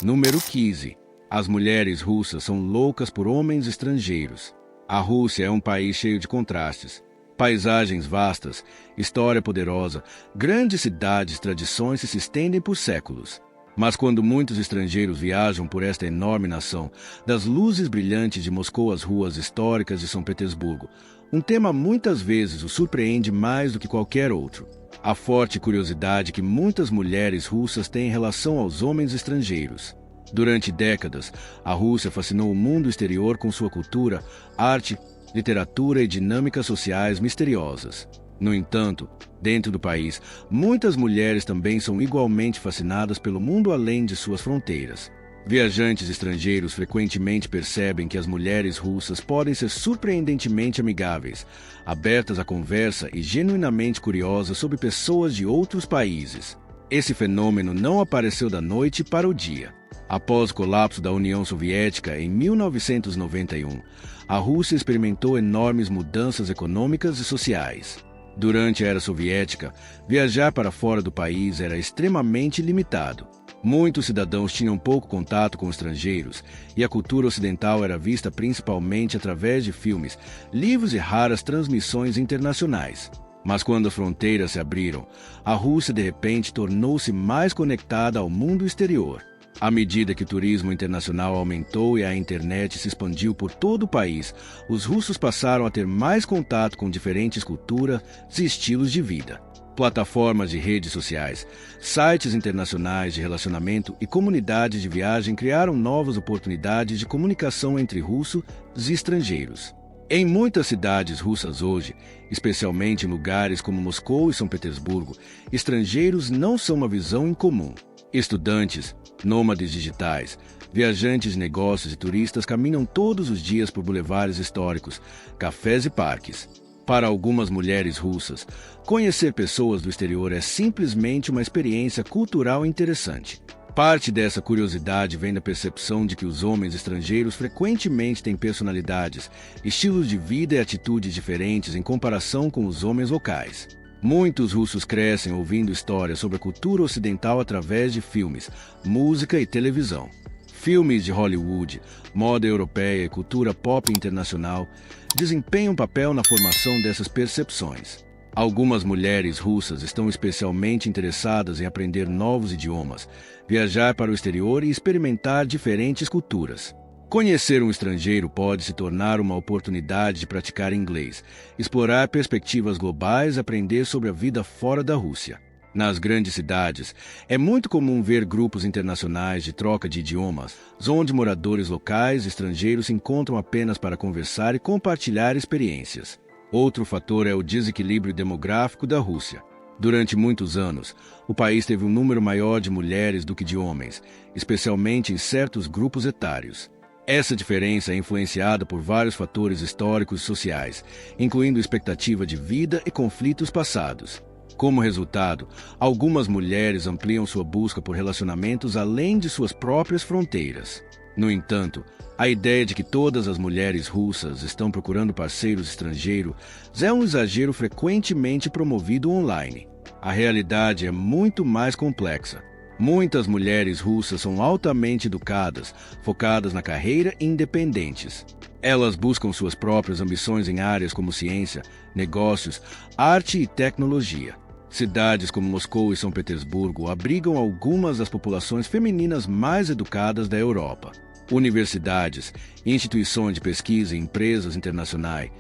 Número 15. As mulheres russas são loucas por homens estrangeiros. A Rússia é um país cheio de contrastes. Paisagens vastas, história poderosa, grandes cidades, tradições que se estendem por séculos. Mas quando muitos estrangeiros viajam por esta enorme nação, das luzes brilhantes de Moscou às ruas históricas de São Petersburgo, um tema muitas vezes o surpreende mais do que qualquer outro. A forte curiosidade que muitas mulheres russas têm em relação aos homens estrangeiros. Durante décadas, a Rússia fascinou o mundo exterior com sua cultura, arte, literatura e dinâmicas sociais misteriosas. No entanto, dentro do país, muitas mulheres também são igualmente fascinadas pelo mundo além de suas fronteiras. Viajantes estrangeiros frequentemente percebem que as mulheres russas podem ser surpreendentemente amigáveis, abertas à conversa e genuinamente curiosas sobre pessoas de outros países. Esse fenômeno não apareceu da noite para o dia. Após o colapso da União Soviética em 1991, a Rússia experimentou enormes mudanças econômicas e sociais. Durante a era soviética, viajar para fora do país era extremamente limitado. Muitos cidadãos tinham pouco contato com estrangeiros e a cultura ocidental era vista principalmente através de filmes, livros e raras transmissões internacionais. Mas quando as fronteiras se abriram, a Rússia de repente tornou-se mais conectada ao mundo exterior. À medida que o turismo internacional aumentou e a internet se expandiu por todo o país, os russos passaram a ter mais contato com diferentes culturas e estilos de vida. Plataformas de redes sociais, sites internacionais de relacionamento e comunidades de viagem criaram novas oportunidades de comunicação entre russos e estrangeiros. Em muitas cidades russas hoje, especialmente em lugares como Moscou e São Petersburgo, estrangeiros não são uma visão incomum. Estudantes, nômades digitais, viajantes de negócios e turistas caminham todos os dias por bulevares históricos, cafés e parques. Para algumas mulheres russas, conhecer pessoas do exterior é simplesmente uma experiência cultural interessante. Parte dessa curiosidade vem da percepção de que os homens estrangeiros frequentemente têm personalidades, estilos de vida e atitudes diferentes em comparação com os homens locais. Muitos russos crescem ouvindo histórias sobre a cultura ocidental através de filmes, música e televisão. Filmes de Hollywood, moda europeia e cultura pop internacional desempenham um papel na formação dessas percepções. Algumas mulheres russas estão especialmente interessadas em aprender novos idiomas, viajar para o exterior e experimentar diferentes culturas. Conhecer um estrangeiro pode se tornar uma oportunidade de praticar inglês, explorar perspectivas globais e aprender sobre a vida fora da Rússia. Nas grandes cidades, é muito comum ver grupos internacionais de troca de idiomas, onde moradores locais e estrangeiros se encontram apenas para conversar e compartilhar experiências. Outro fator é o desequilíbrio demográfico da Rússia. Durante muitos anos, o país teve um número maior de mulheres do que de homens, especialmente em certos grupos etários. Essa diferença é influenciada por vários fatores históricos e sociais, incluindo expectativa de vida e conflitos passados. Como resultado, algumas mulheres ampliam sua busca por relacionamentos além de suas próprias fronteiras. No entanto, a ideia de que todas as mulheres russas estão procurando parceiros estrangeiros é um exagero frequentemente promovido online. A realidade é muito mais complexa. Muitas mulheres russas são altamente educadas, focadas na carreira e independentes. Elas buscam suas próprias ambições em áreas como ciência, negócios, arte e tecnologia. Cidades como Moscou e São Petersburgo abrigam algumas das populações femininas mais educadas da Europa. Universidades, instituições de pesquisa e empresas internacionais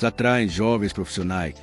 atraem jovens profissionais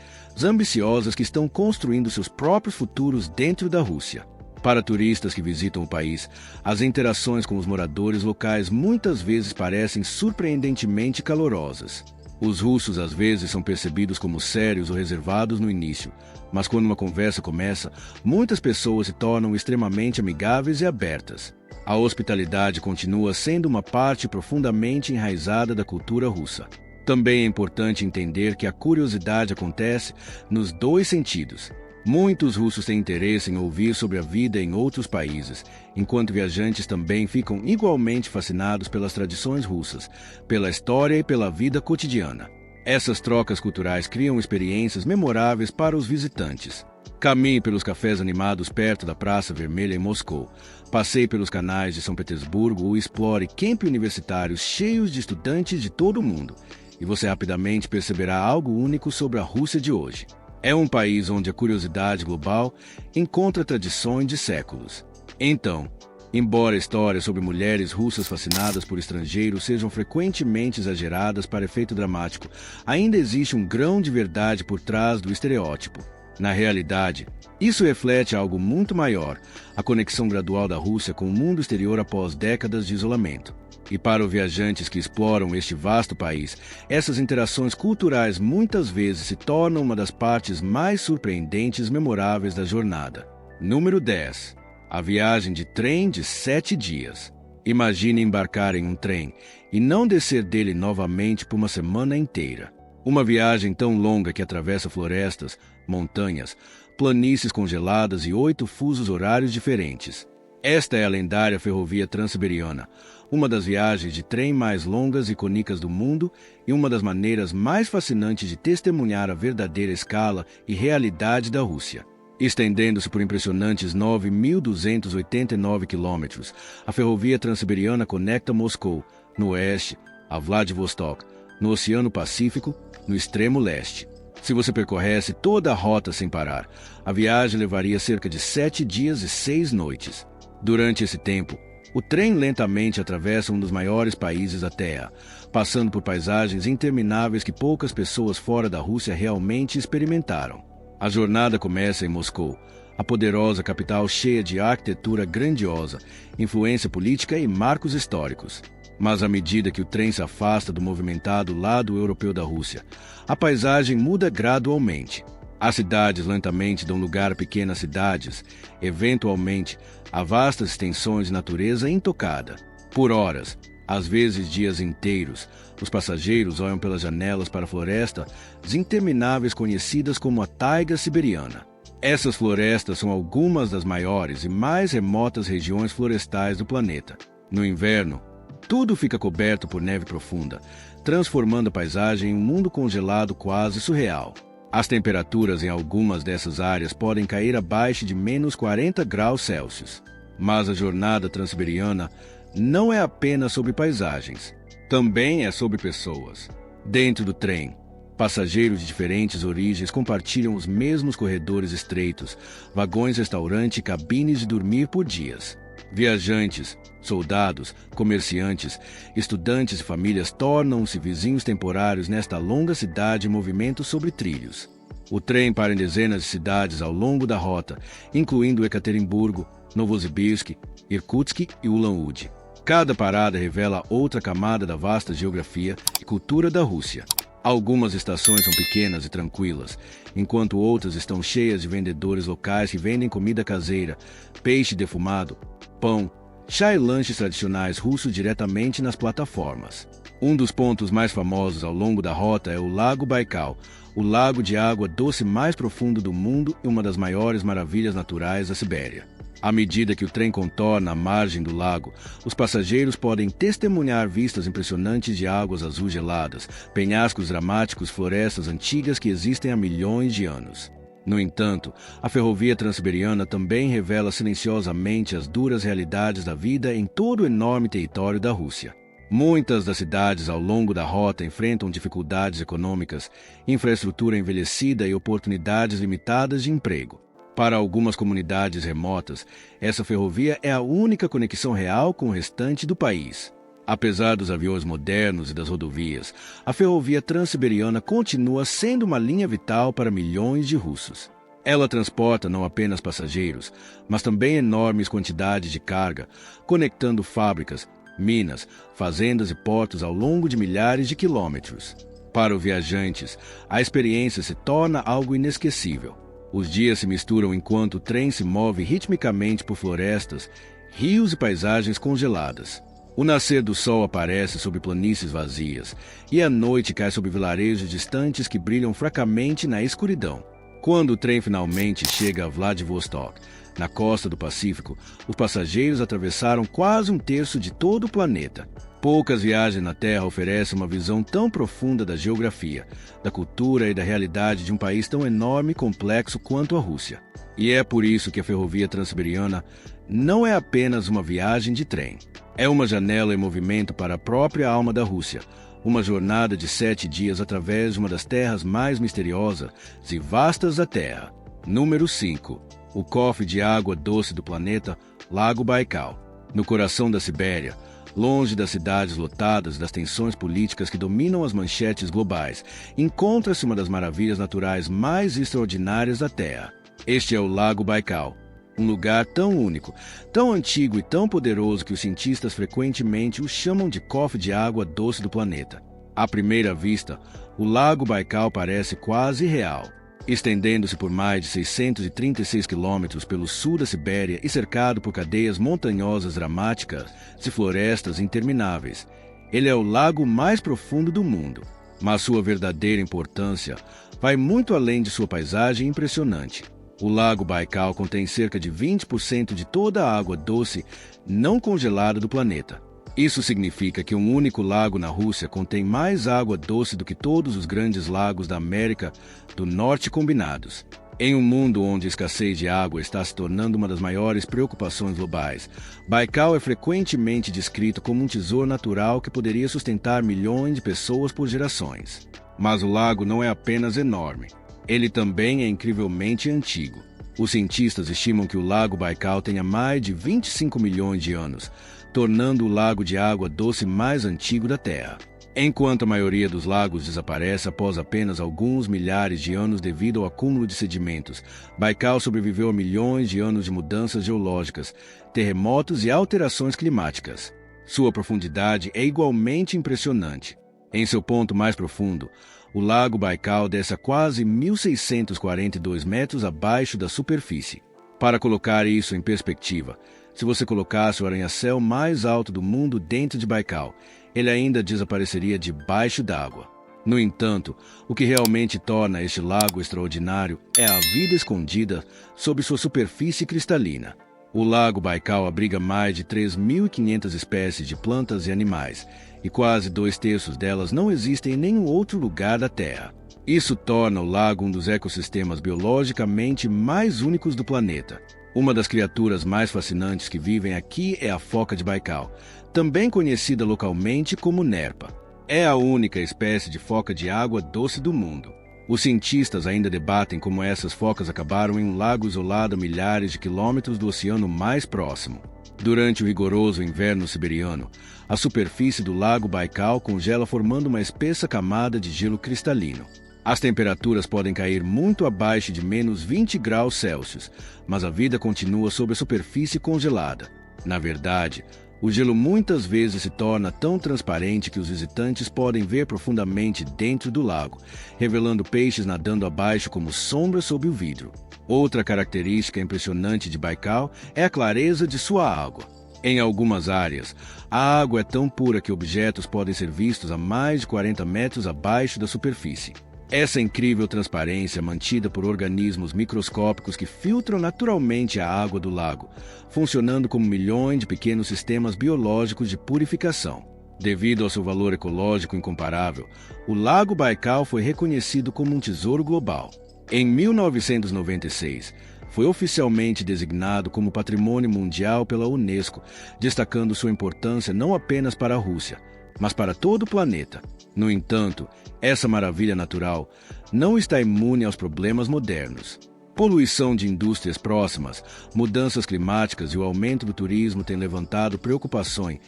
ambiciosas que estão construindo seus próprios futuros dentro da Rússia. Para turistas que visitam o país, as interações com os moradores locais muitas vezes parecem surpreendentemente calorosas. Os russos às vezes são percebidos como sérios ou reservados no início, mas quando uma conversa começa, muitas pessoas se tornam extremamente amigáveis e abertas. A hospitalidade continua sendo uma parte profundamente enraizada da cultura russa. Também é importante entender que a curiosidade acontece nos dois sentidos. Muitos russos têm interesse em ouvir sobre a vida em outros países, enquanto viajantes também ficam igualmente fascinados pelas tradições russas, pela história e pela vida cotidiana. Essas trocas culturais criam experiências memoráveis para os visitantes. Caminhe pelos cafés animados perto da Praça Vermelha em Moscou. Passeie pelos canais de São Petersburgo ou explore campi universitários cheios de estudantes de todo o mundo. E você rapidamente perceberá algo único sobre a Rússia de hoje. É um país onde a curiosidade global encontra tradições de séculos. Então, embora histórias sobre mulheres russas fascinadas por estrangeiros sejam frequentemente exageradas para efeito dramático, ainda existe um grão de verdade por trás do estereótipo. Na realidade, isso reflete algo muito maior, a conexão gradual da Rússia com o mundo exterior após décadas de isolamento. E para os viajantes que exploram este vasto país, essas interações culturais muitas vezes se tornam uma das partes mais surpreendentes e memoráveis da jornada. Número 10. A viagem de trem de 7 dias. Imagine embarcar em um trem e não descer dele novamente por uma semana inteira. Uma viagem tão longa que atravessa florestas, montanhas, planícies congeladas e 8 fusos horários diferentes. Esta é a lendária ferrovia Transsiberiana, uma das viagens de trem mais longas e icônicas do mundo e uma das maneiras mais fascinantes de testemunhar a verdadeira escala e realidade da Rússia. Estendendo-se por impressionantes 9.289 quilômetros, a ferrovia Transsiberiana conecta Moscou, no oeste, a Vladivostok, no Oceano Pacífico, no extremo leste. Se você percorresse toda a rota sem parar, a viagem levaria cerca de 7 dias e 6 noites. Durante esse tempo, o trem lentamente atravessa um dos maiores países da Terra, passando por paisagens intermináveis que poucas pessoas fora da Rússia realmente experimentaram. A jornada começa em Moscou, a poderosa capital cheia de arquitetura grandiosa, influência política e marcos históricos. Mas à medida que o trem se afasta do movimentado lado europeu da Rússia, a paisagem muda gradualmente. As cidades lentamente dão lugar a pequenas cidades, eventualmente a vastas extensões de natureza intocada. Por horas, às vezes dias inteiros, os passageiros olham pelas janelas para florestas intermináveis conhecidas como a taiga siberiana. Essas florestas são algumas das maiores e mais remotas regiões florestais do planeta. No inverno, tudo fica coberto por neve profunda, transformando a paisagem em um mundo congelado quase surreal. As temperaturas em algumas dessas áreas podem cair abaixo de menos 40 graus Celsius. Mas a jornada transsiberiana não é apenas sobre paisagens, também é sobre pessoas. Dentro do trem, passageiros de diferentes origens compartilham os mesmos corredores estreitos, vagões-restaurante e cabines de dormir por dias. Viajantes, soldados, comerciantes, estudantes e famílias tornam-se vizinhos temporários nesta longa cidade em movimento sobre trilhos. O trem para em dezenas de cidades ao longo da rota, incluindo Ekaterimburgo, Novosibirsk, Irkutsk e Ulan-Ude. Cada parada revela outra camada da vasta geografia e cultura da Rússia. Algumas estações são pequenas e tranquilas, enquanto outras estão cheias de vendedores locais que vendem comida caseira, peixe defumado, pão, chá e lanches tradicionais russos diretamente nas plataformas. Um dos pontos mais famosos ao longo da rota é o Lago Baikal, o lago de água doce mais profundo do mundo e uma das maiores maravilhas naturais da Sibéria. À medida que o trem contorna a margem do lago, os passageiros podem testemunhar vistas impressionantes de águas azuis geladas, penhascos dramáticos, florestas antigas que existem há milhões de anos. No entanto, a ferrovia Transsiberiana também revela silenciosamente as duras realidades da vida em todo o enorme território da Rússia. Muitas das cidades ao longo da rota enfrentam dificuldades econômicas, infraestrutura envelhecida e oportunidades limitadas de emprego. Para algumas comunidades remotas, essa ferrovia é a única conexão real com o restante do país. Apesar dos aviões modernos e das rodovias, a ferrovia Transsiberiana continua sendo uma linha vital para milhões de russos. Ela transporta não apenas passageiros, mas também enormes quantidades de carga, conectando fábricas, minas, fazendas e portos ao longo de milhares de quilômetros. Para os viajantes, a experiência se torna algo inesquecível. Os dias se misturam enquanto o trem se move ritmicamente por florestas, rios e paisagens congeladas. O nascer do sol aparece sobre planícies vazias, e a noite cai sobre vilarejos distantes que brilham fracamente na escuridão. Quando o trem finalmente chega a Vladivostok, na costa do Pacífico, os passageiros atravessaram quase um terço de todo o planeta. Poucas viagens na Terra oferecem uma visão tão profunda da geografia, da cultura e da realidade de um país tão enorme e complexo quanto a Rússia. E é por isso que a ferrovia Transiberiana não é apenas uma viagem de trem. É uma janela em movimento para a própria alma da Rússia, uma jornada de 7 dias através de uma das terras mais misteriosas e vastas da Terra. Número 5. O cofre de água doce do planeta, Lago Baikal. No coração da Sibéria, longe das cidades lotadas das tensões políticas que dominam as manchetes globais, encontra-se uma das maravilhas naturais mais extraordinárias da Terra. Este é o Lago Baikal, um lugar tão único, tão antigo e tão poderoso que os cientistas frequentemente o chamam de cofre de água doce do planeta. À primeira vista, o Lago Baikal parece quase real, estendendo-se por mais de 636 quilômetros pelo sul da Sibéria e cercado por cadeias montanhosas dramáticas e florestas intermináveis. Ele é o lago mais profundo do mundo, mas sua verdadeira importância vai muito além de sua paisagem impressionante. O Lago Baikal contém cerca de 20% de toda a água doce não congelada do planeta. Isso significa que um único lago na Rússia contém mais água doce do que todos os grandes lagos da América do Norte combinados. Em um mundo onde a escassez de água está se tornando uma das maiores preocupações globais, Baikal é frequentemente descrito como um tesouro natural que poderia sustentar milhões de pessoas por gerações. Mas o lago não é apenas enorme. Ele também é incrivelmente antigo. Os cientistas estimam que o Lago Baikal tenha mais de 25 milhões de anos, tornando o lago de água doce mais antigo da Terra. Enquanto a maioria dos lagos desaparece após apenas alguns milhares de anos devido ao acúmulo de sedimentos, Baikal sobreviveu a milhões de anos de mudanças geológicas, terremotos e alterações climáticas. Sua profundidade é igualmente impressionante. Em seu ponto mais profundo, o Lago Baikal desce a quase 1.642 metros abaixo da superfície. Para colocar isso em perspectiva, se você colocasse o arranha-céu mais alto do mundo dentro de Baikal, ele ainda desapareceria debaixo d'água. No entanto, o que realmente torna este lago extraordinário é a vida escondida sob sua superfície cristalina. O Lago Baikal abriga mais de 3.500 espécies de plantas e animais, e quase 2/3 delas não existem em nenhum outro lugar da Terra. Isso torna o lago um dos ecossistemas biologicamente mais únicos do planeta. Uma das criaturas mais fascinantes que vivem aqui é a foca de Baikal, também conhecida localmente como nerpa. É a única espécie de foca de água doce do mundo. Os cientistas ainda debatem como essas focas acabaram em um lago isolado a milhares de quilômetros do oceano mais próximo. Durante o rigoroso inverno siberiano, a superfície do Lago Baikal congela formando uma espessa camada de gelo cristalino. As temperaturas podem cair muito abaixo de menos 20 graus Celsius, mas a vida continua sob a superfície congelada. Na verdade, o gelo muitas vezes se torna tão transparente que os visitantes podem ver profundamente dentro do lago, revelando peixes nadando abaixo como sombras sob o vidro. Outra característica impressionante de Baikal é a clareza de sua água. Em algumas áreas, a água é tão pura que objetos podem ser vistos a mais de 40 metros abaixo da superfície. Essa incrível transparência é mantida por organismos microscópicos que filtram naturalmente a água do lago, funcionando como milhões de pequenos sistemas biológicos de purificação. Devido ao seu valor ecológico incomparável, o Lago Baikal foi reconhecido como um tesouro global. Em 1996, foi oficialmente designado como Patrimônio Mundial pela Unesco, destacando sua importância não apenas para a Rússia, mas para todo o planeta. No entanto, essa maravilha natural não está imune aos problemas modernos. Poluição de indústrias próximas, mudanças climáticas e o aumento do turismo têm levantado preocupações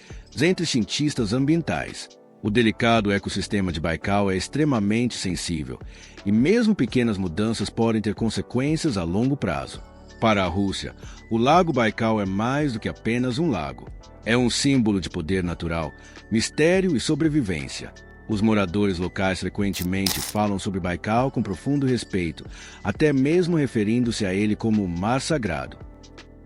entre cientistas ambientais. O delicado ecossistema de Baikal é extremamente sensível, e mesmo pequenas mudanças podem ter consequências a longo prazo. Para a Rússia, o Lago Baikal é mais do que apenas um lago. É um símbolo de poder natural, mistério e sobrevivência. Os moradores locais frequentemente falam sobre Baikal com profundo respeito, até mesmo referindo-se a ele como o mar sagrado.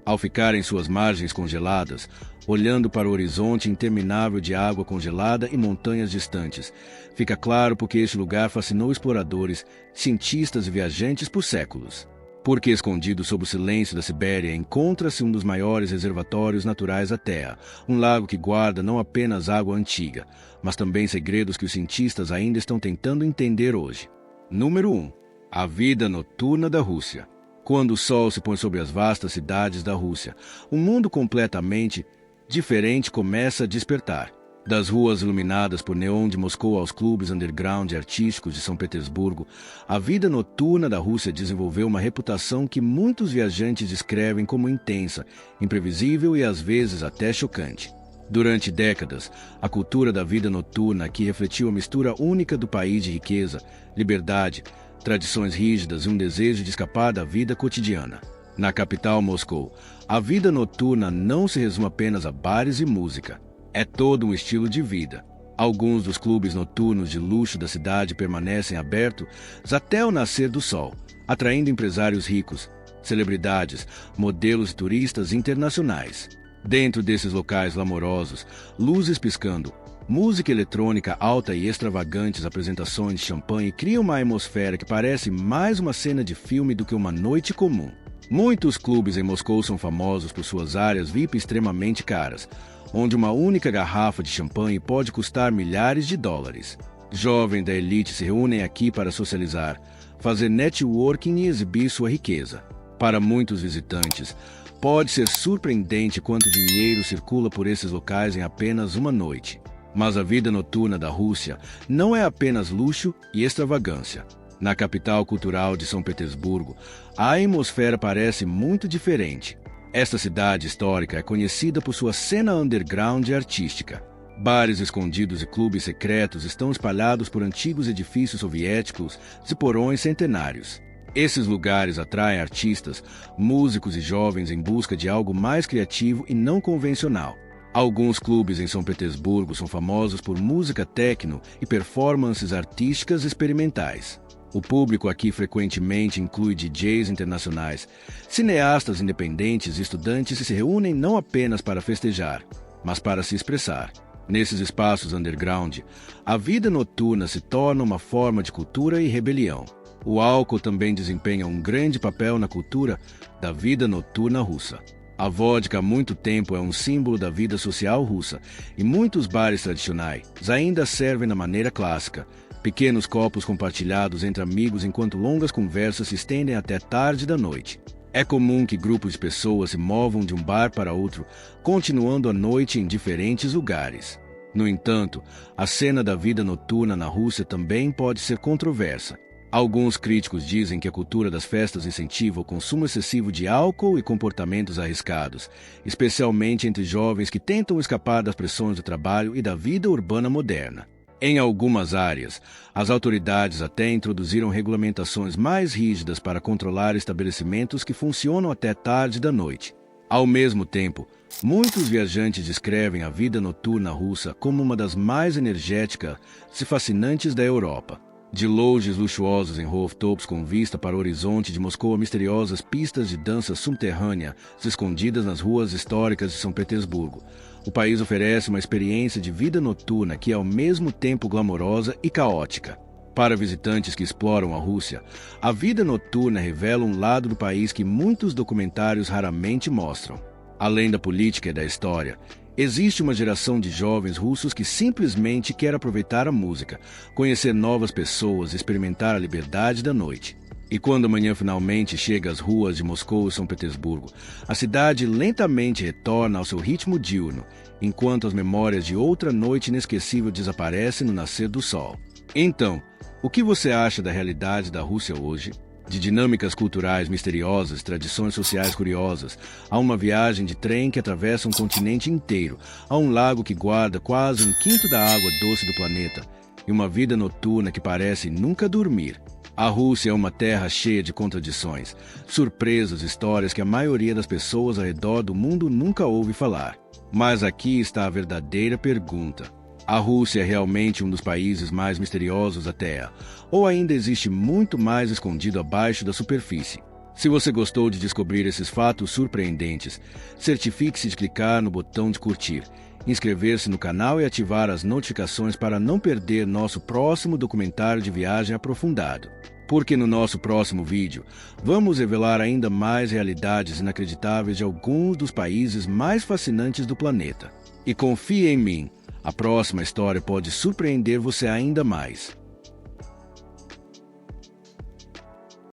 Ao ficar em suas margens congeladas, olhando para o horizonte interminável de água congelada e montanhas distantes, fica claro porque este lugar fascinou exploradores, cientistas e viajantes por séculos. Porque escondido sob o silêncio da Sibéria encontra-se um dos maiores reservatórios naturais da Terra, um lago que guarda não apenas água antiga, mas também segredos que os cientistas ainda estão tentando entender hoje. Número 1. A vida noturna da Rússia. Quando o sol se põe sobre as vastas cidades da Rússia, um mundo completamente diferente começa a despertar. Das ruas iluminadas por neon de Moscou aos clubes underground e artísticos de São Petersburgo, a vida noturna da Rússia desenvolveu uma reputação que muitos viajantes descrevem como intensa, imprevisível e às vezes até chocante. Durante décadas, a cultura da vida noturna aqui refletiu a mistura única do país de riqueza, liberdade, tradições rígidas e um desejo de escapar da vida cotidiana. Na capital, Moscou, a vida noturna não se resume apenas a bares e música. É todo um estilo de vida. Alguns dos clubes noturnos de luxo da cidade permanecem abertos até o nascer do sol, atraindo empresários ricos, celebridades, modelos e turistas internacionais. Dentro desses locais glamourosos, luzes piscando, música eletrônica alta e extravagantes apresentações de champanhe criam uma atmosfera que parece mais uma cena de filme do que uma noite comum. Muitos clubes em Moscou são famosos por suas áreas VIP extremamente caras, onde uma única garrafa de champanhe pode custar milhares de dólares. Jovens da elite se reúnem aqui para socializar, fazer networking e exibir sua riqueza. Para muitos visitantes, pode ser surpreendente quanto dinheiro circula por esses locais em apenas uma noite. Mas a vida noturna da Rússia não é apenas luxo e extravagância. Na capital cultural de São Petersburgo, a atmosfera parece muito diferente. Esta cidade histórica é conhecida por sua cena underground e artística. Bares escondidos e clubes secretos estão espalhados por antigos edifícios soviéticos e porões centenários. Esses lugares atraem artistas, músicos e jovens em busca de algo mais criativo e não convencional. Alguns clubes em São Petersburgo são famosos por música techno e performances artísticas experimentais. O público aqui frequentemente inclui DJs internacionais, cineastas independentes e estudantes que se reúnem não apenas para festejar, mas para se expressar. Nesses espaços underground, a vida noturna se torna uma forma de cultura e rebelião. O álcool também desempenha um grande papel na cultura da vida noturna russa. A vodka há muito tempo é um símbolo da vida social russa e muitos bares tradicionais ainda servem da maneira clássica, pequenos copos compartilhados entre amigos enquanto longas conversas se estendem até tarde da noite. É comum que grupos de pessoas se movam de um bar para outro, continuando a noite em diferentes lugares. No entanto, a cena da vida noturna na Rússia também pode ser controversa. Alguns críticos dizem que a cultura das festas incentiva o consumo excessivo de álcool e comportamentos arriscados, especialmente entre jovens que tentam escapar das pressões do trabalho e da vida urbana moderna. Em algumas áreas, as autoridades até introduziram regulamentações mais rígidas para controlar estabelecimentos que funcionam até tarde da noite. Ao mesmo tempo, muitos viajantes descrevem a vida noturna russa como uma das mais energéticas e fascinantes da Europa. De lounges luxuosos em rooftops com vista para o horizonte de Moscou a misteriosas pistas de dança subterrânea escondidas nas ruas históricas de São Petersburgo. O país oferece uma experiência de vida noturna que é ao mesmo tempo glamourosa e caótica. Para visitantes que exploram a Rússia, a vida noturna revela um lado do país que muitos documentários raramente mostram. Além da política e da história, existe uma geração de jovens russos que simplesmente quer aproveitar a música, conhecer novas pessoas e experimentar a liberdade da noite. E quando a manhã finalmente chega às ruas de Moscou e São Petersburgo, a cidade lentamente retorna ao seu ritmo diurno, enquanto as memórias de outra noite inesquecível desaparecem no nascer do sol. Então, o que você acha da realidade da Rússia hoje? De dinâmicas culturais misteriosas, tradições sociais curiosas, a uma viagem de trem que atravessa um continente inteiro, a um lago que guarda quase um quinto da água doce do planeta, e uma vida noturna que parece nunca dormir. A Rússia é uma terra cheia de contradições, surpresas, histórias que a maioria das pessoas ao redor do mundo nunca ouve falar. Mas aqui está a verdadeira pergunta. A Rússia é realmente um dos países mais misteriosos da Terra, ou ainda existe muito mais escondido abaixo da superfície? Se você gostou de descobrir esses fatos surpreendentes, certifique-se de clicar no botão de curtir, inscrever-se no canal e ativar as notificações para não perder nosso próximo documentário de viagem aprofundado. porque no nosso próximo vídeo vamos revelar ainda mais realidades inacreditáveis de alguns dos países mais fascinantes do planeta. E confie em mim, a próxima história pode surpreender você ainda mais.